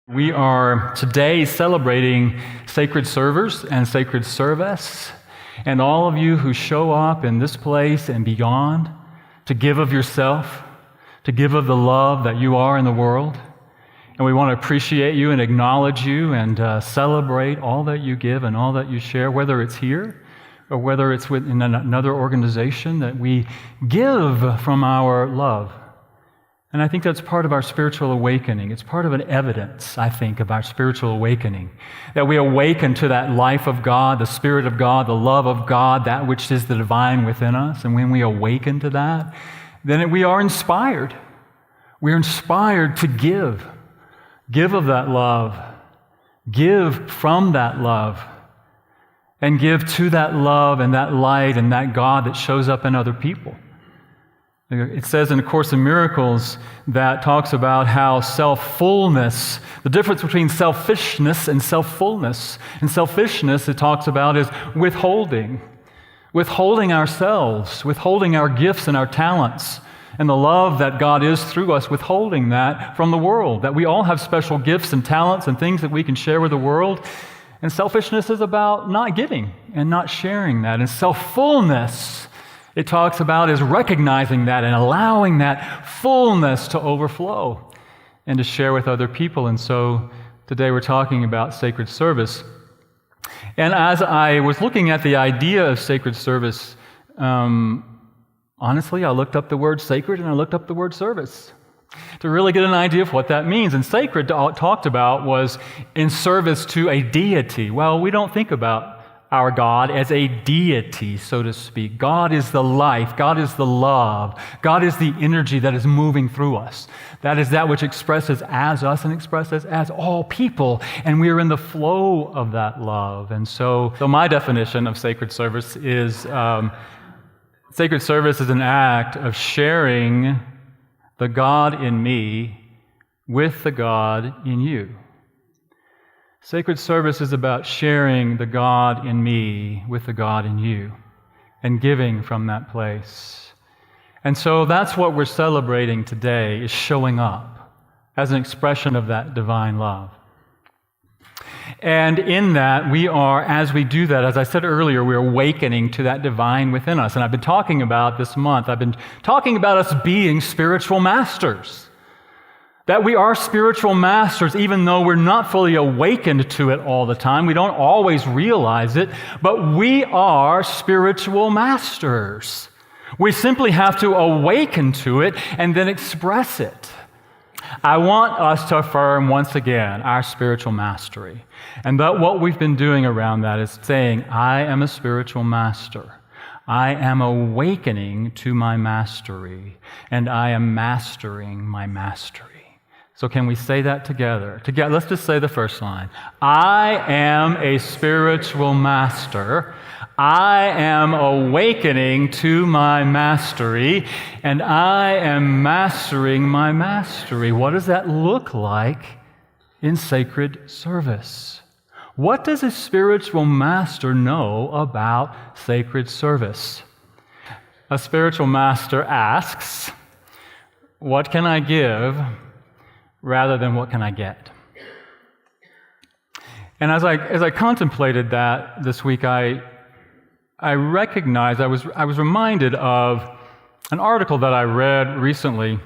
We are today celebrating sacred servers and sacred service, and all of you who show up in this place and beyond to give of yourself, to give of the love that you are in the world. And we want to appreciate you and acknowledge you and celebrate all that you give and all that you share, whether it's here or whether it's within another organization, that we give from our love. And I think that's part of our spiritual awakening. It's part of an evidence, I think, of our spiritual awakening. That we awaken to that life of God, the Spirit of God, the love of God, that which is the divine within us. And when we awaken to that, then we are inspired. We're inspired to give. Give of that love. Give from that love. And give to that love and that light and that God that shows up in other people. It says in A Course in Miracles that talks about how self-fullness, the difference between selfishness and self-fullness. And selfishness, it talks about, is withholding ourselves, withholding our gifts and our talents, and the love that God is through us, withholding that from the world, that we all have special gifts and talents and things that we can share with the world. And selfishness is about not giving and not sharing that. And self-fullness, it talks about, is recognizing that and allowing that fullness to overflow and to share with other people. And so today we're talking about sacred service. And as I was looking at the idea of sacred service, honestly, I looked up the word sacred and I looked up the word service to really get an idea of what that means. And sacred talked about was in service to a deity. Well, we don't think about our God as a deity, so to speak. God is the life. God is the love. God is the energy that is moving through us. That is that which expresses as us and expresses as all people. And we are in the flow of that love. And so my definition of sacred service is an act of sharing the God in me with the God in you. Sacred service is about sharing the God in me with the God in you and giving from that place. And so that's what we're celebrating today, is showing up as an expression of that divine love. And in that, we are, as we do that, as I said earlier, we're awakening to that divine within us. And I've been talking about this month, I've been talking about us being spiritual masters. That we are spiritual masters, even though we're not fully awakened to it all the time. We don't always realize it, but we are spiritual masters. We simply have to awaken to it and then express it. I want us to affirm once again our spiritual mastery. And that what we've been doing around that is saying, I am a spiritual master. I am awakening to my mastery, and I am mastering my mastery. So can we say that together? Let's just say the first line. I am a spiritual master. I am awakening to my mastery, and I am mastering my mastery. What does that look like in sacred service? What does a spiritual master know about sacred service? A spiritual master asks, what can I give rather than what can I get? And as I contemplated that this week, I recognized, I was reminded of an article that I read recently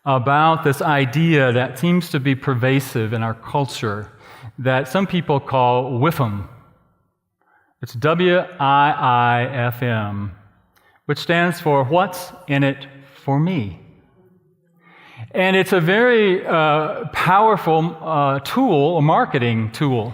about this idea that seems to be pervasive in our culture that some people call WIIFM. It's WIIFM, which stands for What's in It for Me? And it's a very powerful tool, a marketing tool.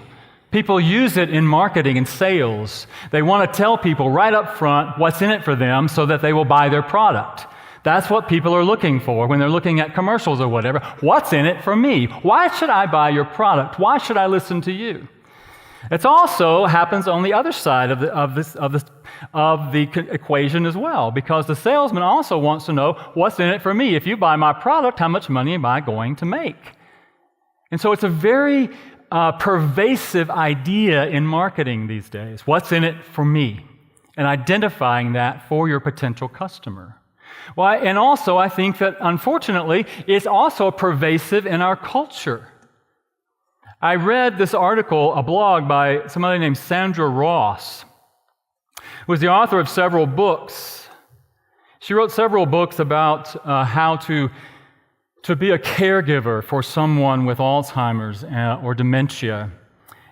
People use it in marketing and sales. They want to tell people right up front what's in it for them so that they will buy their product. That's what people are looking for when they're looking at commercials or whatever. What's in it for me? Why should I buy your product? Why should I listen to you? It also happens on the other side of the equation as well, because the salesman also wants to know what's in it for me. If you buy my product, how much money am I going to make? And so it's a very pervasive idea in marketing these days. What's in it for me? And identifying that for your potential customer. Well, and also I think that, unfortunately, it's also pervasive in our culture. I read this article, a blog by somebody named Sandra Ross, who was the author of several books. She wrote several books about how to be a caregiver for someone with Alzheimer's or dementia.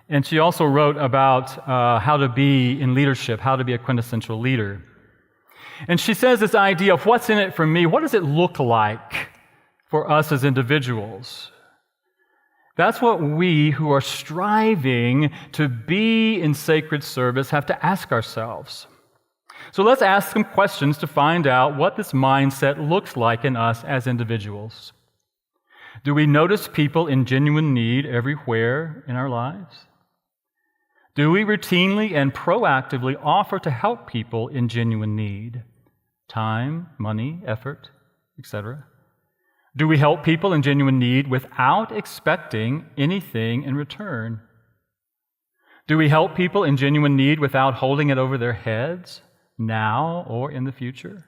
And she also wrote about how to be in leadership, how to be a quintessential leader. And she says this idea of what's in it for me, what does it look like for us as individuals? That's what we who are striving to be in sacred service have to ask ourselves. So let's ask some questions to find out what this mindset looks like in us as individuals. Do we notice people in genuine need everywhere in our lives? Do we routinely and proactively offer to help people in genuine need? Time, money, effort, etc. Do we help people in genuine need without expecting anything in return? Do we help people in genuine need without holding it over their heads, now or in the future?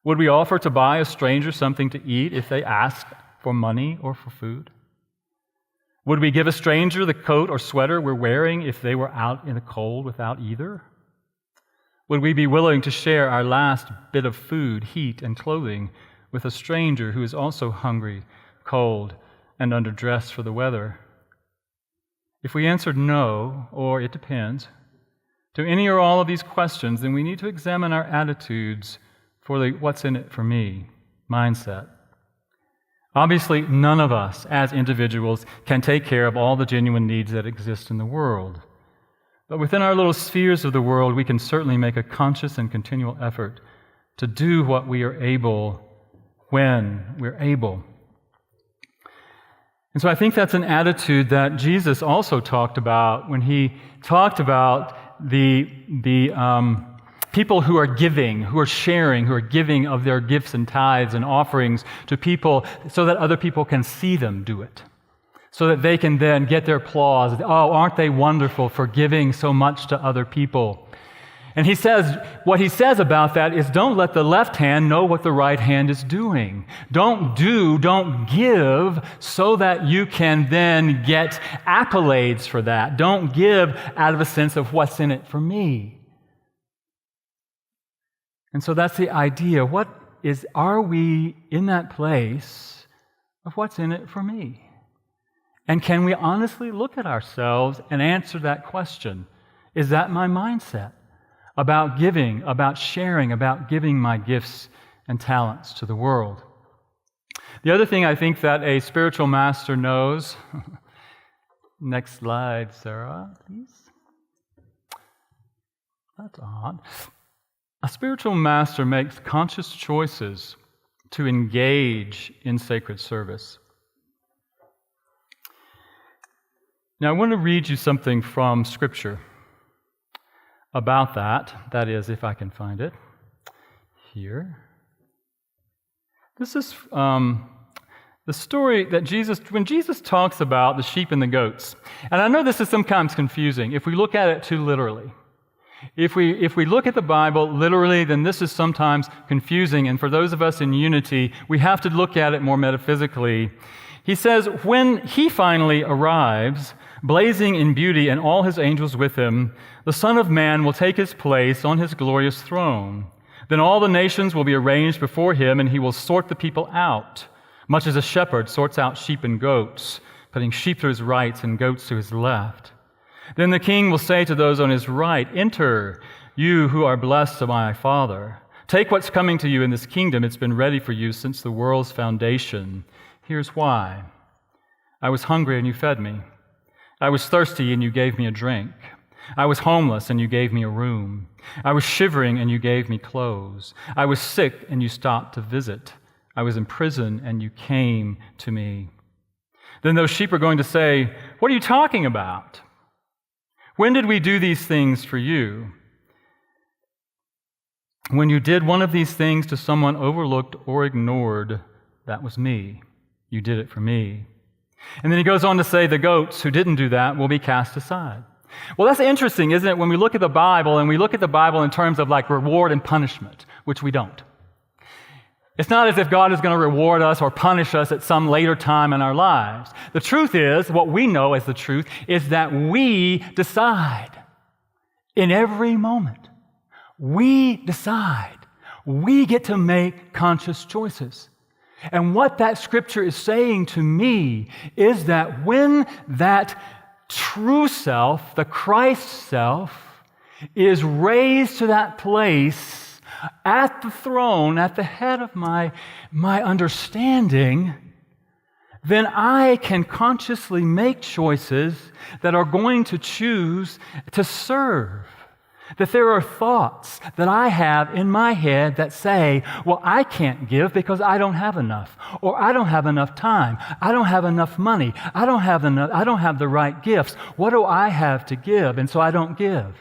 Would we offer to buy a stranger something to eat if they ask for money or for food? Would we give a stranger the coat or sweater we're wearing if they were out in the cold without either? Would we be willing to share our last bit of food, heat, and clothing with a stranger who is also hungry, cold, and underdressed for the weather? If we answered no, or it depends, to any or all of these questions, then we need to examine our attitudes for the what's in it for me mindset. Obviously, none of us as individuals can take care of all the genuine needs that exist in the world. But within our little spheres of the world, we can certainly make a conscious and continual effort to do what we are able when we're able. And so I think that's an attitude that Jesus also talked about when he talked about the people who are giving, who are sharing, who are giving of their gifts and tithes and offerings to people so that other people can see them do it, so that they can then get their applause. Oh, aren't they wonderful for giving so much to other people? And he says, what he says about that is don't let the left hand know what the right hand is doing. Don't give so that you can then get accolades for that. Don't give out of a sense of what's in it for me. And so that's the idea. Are we in that place of what's in it for me? And can we honestly look at ourselves and answer that question? Is that my mindset? About giving, about sharing, about giving my gifts and talents to the world. The other thing I think that a spiritual master knows, next slide, Sarah, please. That's odd. A spiritual master makes conscious choices to engage in sacred service. Now, I want to read you something from Scripture about that. That is, if I can find it here. This is the story that when Jesus talks about the sheep and the goats. And I know this is sometimes confusing if we look at it too literally. If we look at the Bible literally, then this is sometimes confusing. And for those of us in unity, we have to look at it more metaphysically. He says, when he finally arrives, blazing in beauty and all his angels with him, the Son of Man will take his place on his glorious throne. Then all the nations will be arranged before him, and he will sort the people out, much as a shepherd sorts out sheep and goats, putting sheep to his right and goats to his left. Then the king will say to those on his right, "Enter, you who are blessed of my Father. Take what's coming to you in this kingdom. It's been ready for you since the world's foundation. Here's why. I was hungry and you fed me. I was thirsty and you gave me a drink. I was homeless and you gave me a room. I was shivering and you gave me clothes. I was sick and you stopped to visit. I was in prison and you came to me." Then those sheep are going to say, "What are you talking about? When did we do these things for you?" "When you did one of these things to someone overlooked or ignored, that was me. You did it for me." And then he goes on to say the goats who didn't do that will be cast aside. Well, that's interesting, isn't it, when we look at the Bible, and we look at the Bible in terms of like reward and punishment, which we don't. It's not as if God is going to reward us or punish us at some later time in our lives. The truth is, what we know as the truth, is that we decide in every moment. We decide. We get to make conscious choices. And what that scripture is saying to me is that when that true self, the Christ self, is raised to that place at the throne, at the head of my understanding, then I can consciously make choices that are going to choose to serve. That there are thoughts that I have in my head that say, well, I can't give because I don't have enough, or I don't have enough time, I don't have enough money, I don't have the right gifts. What do I have to give? And so I don't give.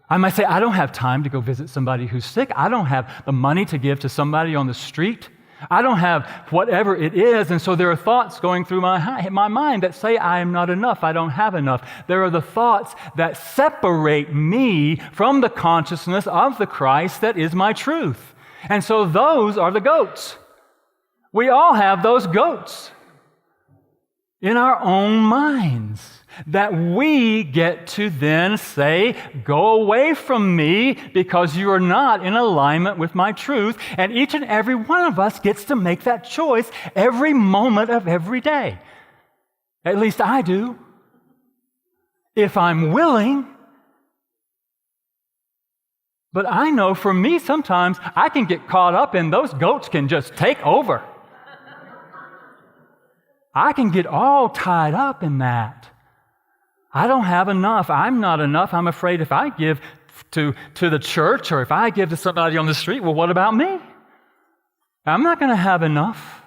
I might say, I don't have time to go visit somebody who's sick. I don't have the money to give to somebody on the street. I don't have whatever it is. And so there are thoughts going through my mind that say, I am not enough. I don't have enough. There are the thoughts that separate me from the consciousness of the Christ that is my truth. And so those are the goats. We all have those goats in our own minds that we get to then say, go away from me because you are not in alignment with my truth. And each and every one of us gets to make that choice every moment of every day. At least I do. If I'm willing. But I know for me, sometimes I can get caught up in those goats can just take over. I can get all tied up in that. I don't have enough. I'm not enough. I'm afraid if I give to the church or if I give to somebody on the street, well, what about me? I'm not going to have enough.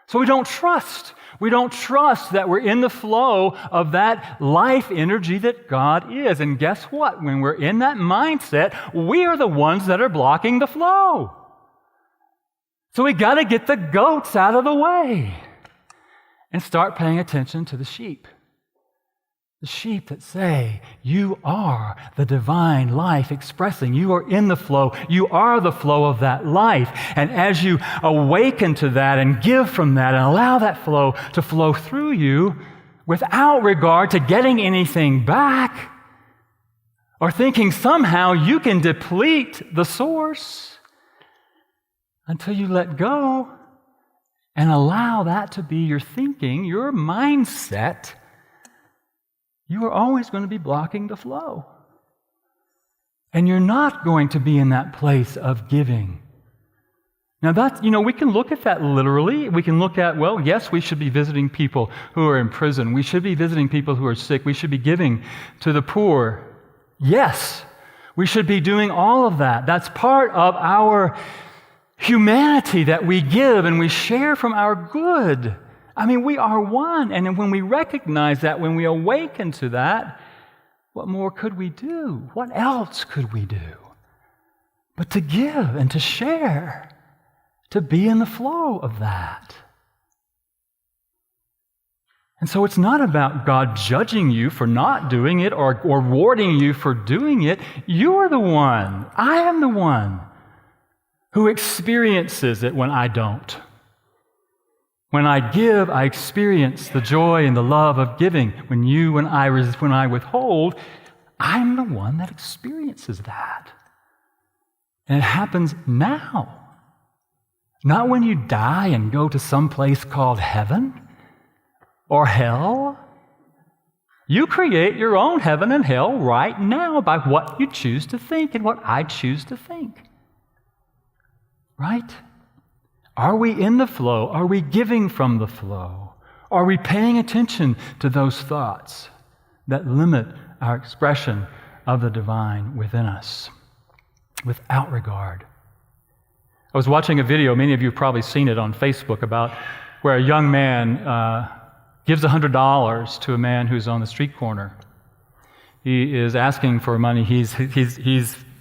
So we don't trust. We don't trust that we're in the flow of that life energy that God is. And guess what? When we're in that mindset, we are the ones that are blocking the flow. So we got to get the goats out of the way and start paying attention to the sheep. The sheep that say, you are the divine life expressing. You are in the flow. You are the flow of that life. And as you awaken to that and give from that and allow that flow to flow through you without regard to getting anything back or thinking somehow you can deplete the source until you let go and allow that to be your thinking, your mindset, you are always going to be blocking the flow. And you're not going to be in that place of giving. Now that's, we can look at that literally. We can look at, well, yes, we should be visiting people who are in prison. We should be visiting people who are sick. We should be giving to the poor. Yes, we should be doing all of that. That's part of our humanity that we give and we share from our good. I mean, we are one. And when we recognize that, when we awaken to that, what more could we do? What else could we do but to give and to share, to be in the flow of that? And so it's not about God judging you for not doing it or rewarding you for doing it. You are the one. I am the one who experiences it when I don't. When I give, I experience the joy and the love of giving. When I withhold, I'm the one that experiences that. And it happens now. Not when you die and go to some place called heaven or hell. You create your own heaven and hell right now by what you choose to think and what I choose to think. Right? Are we in the flow? Are we giving from the flow? Are we paying attention to those thoughts that limit our expression of the divine within us without regard? I was watching a video, many of you have probably seen it on Facebook, about where a young man gives $100 to a man who's on the street corner. He is asking for money. He's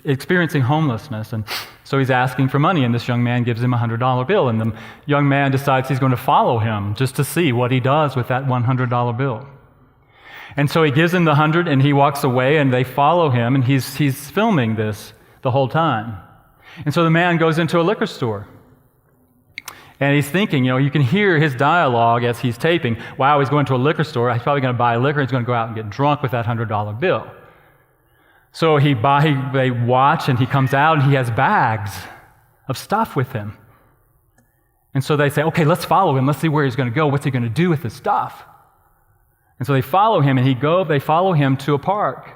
experiencing homelessness, and so he's asking for money, and this young man gives him a $100 bill, and the young man decides he's going to follow him just to see what he does with that $100 bill. And so he gives him the 100, and he walks away, and they follow him, and he's filming this the whole time. And so the man goes into a liquor store, And he's thinking, you can hear his dialogue as he's taping. Wow, he's going to a liquor store. He's probably going to buy liquor. He's going to go out and get drunk with that $100 bill. So they watch, and he comes out, and he has bags of stuff with him. And so they say, okay, let's follow him. Let's see where he's going to go. What's he going to do with his stuff? And so they follow him, and they follow him to a park.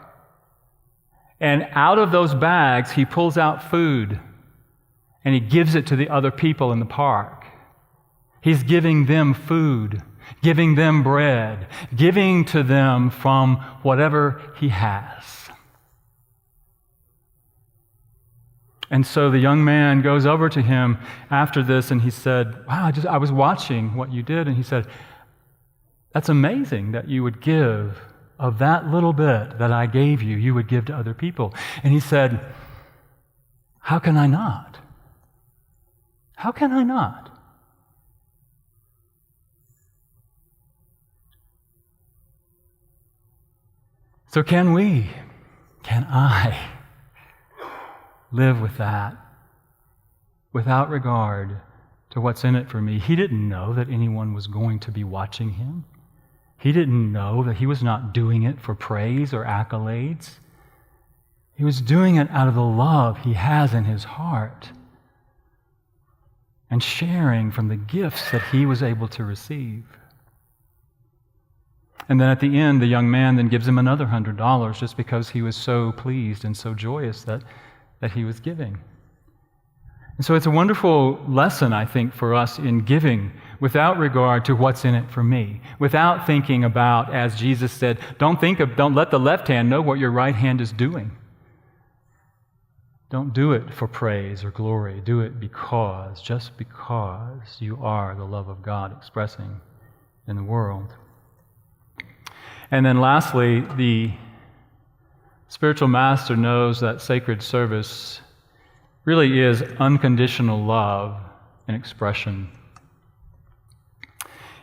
And out of those bags, he pulls out food, and he gives it to the other people in the park. He's giving them food, giving them bread, giving to them from whatever he has. And so the young man goes over to him after this, and he said, wow, I was watching what you did. And he said, that's amazing that you would give of that little bit that I gave you, you would give to other people. And he said, how can I not? How can I not? So can I live with that without regard to what's in it for me? He didn't know that anyone was going to be watching him. He didn't know that he was not doing it for praise or accolades. He was doing it out of the love he has in his heart and sharing from the gifts that he was able to receive. And then at the end, the young man then gives him another $100 just because he was so pleased and so joyous that he was giving. And so it's a wonderful lesson, I think, for us in giving without regard to what's in it for me, without thinking about, as Jesus said, don't let the left hand know what your right hand is doing. Don't do it for praise or glory. Do it just because you are the love of God expressing in the world. And then lastly, the spiritual master knows that sacred service really is unconditional love in expression.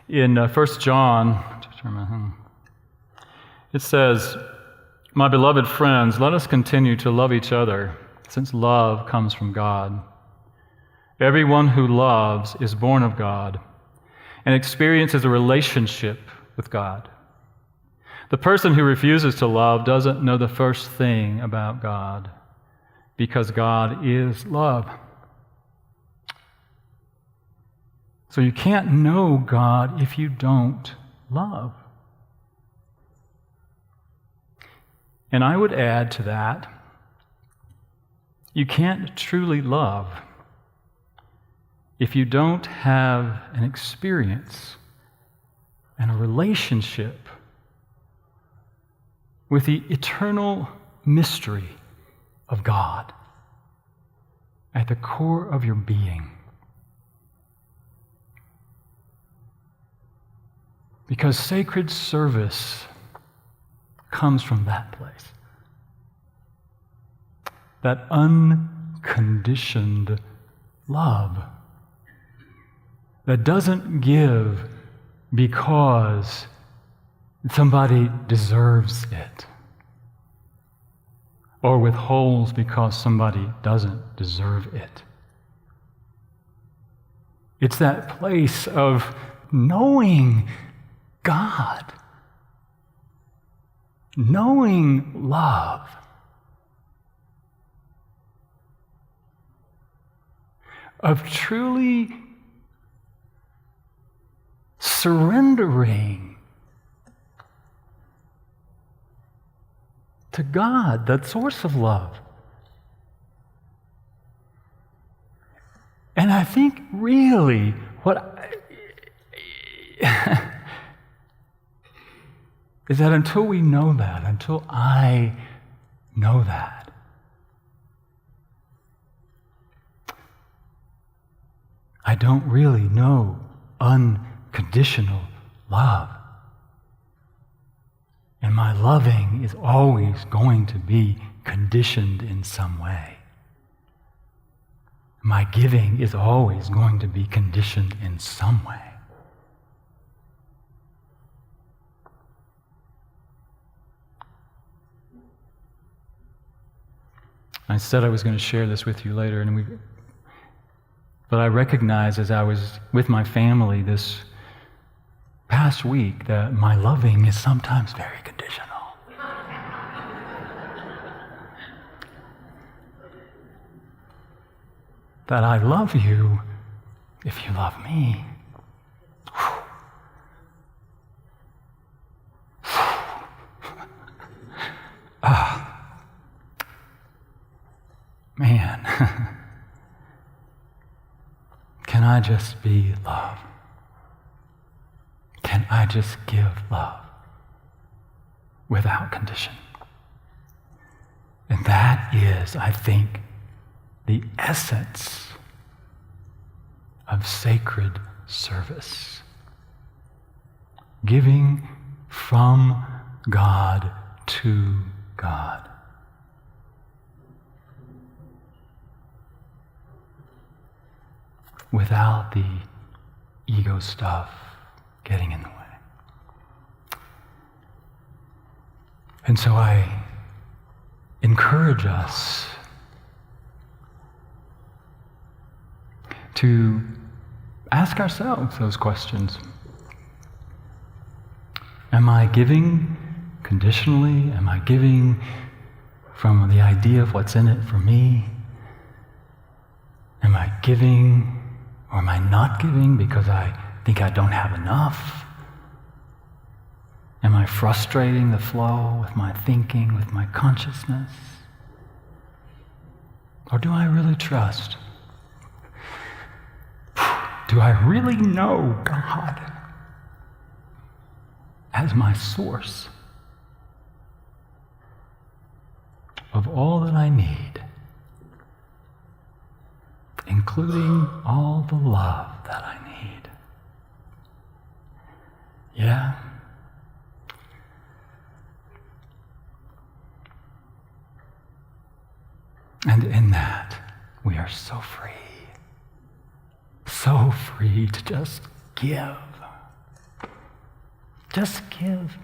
In 1 John, it says, my beloved friends, let us continue to love each other, since love comes from God. Everyone who loves is born of God and experiences a relationship with God. The person who refuses to love doesn't know the first thing about God, because God is love. So you can't know God if you don't love. And I would add to that, you can't truly love if you don't have an experience and a relationship with the eternal mystery of God at the core of your being. Because sacred service comes from that place. That unconditioned love that doesn't give because somebody deserves it, or withholds because somebody doesn't deserve it. It's that place of knowing God, knowing love, of truly surrendering to God, that source of love. And I think really is that until we know that, until I know that, I don't really know unconditional love. And my loving is always going to be conditioned in some way. My giving is always going to be conditioned in some way. I said I was going to share this with you later, and But I recognize as I was with my family this past week that my loving is sometimes very conditional. That I love you if you love me. Man, can I just be love? Can I just give love without condition? And that is, I think, the essence of sacred service. Giving from God to God. Without the ego stuff getting in the way. And so I encourage us to ask ourselves those questions. Am I giving conditionally? Am I giving from the idea of what's in it for me? Am I giving or am I not giving because I think I don't have enough? Am I frustrating the flow with my thinking, with my consciousness? Or do I really trust? Do I really know God as my source of all that I need, including all the love that I need? Yeah? And in that, we are so free to just give. Just give.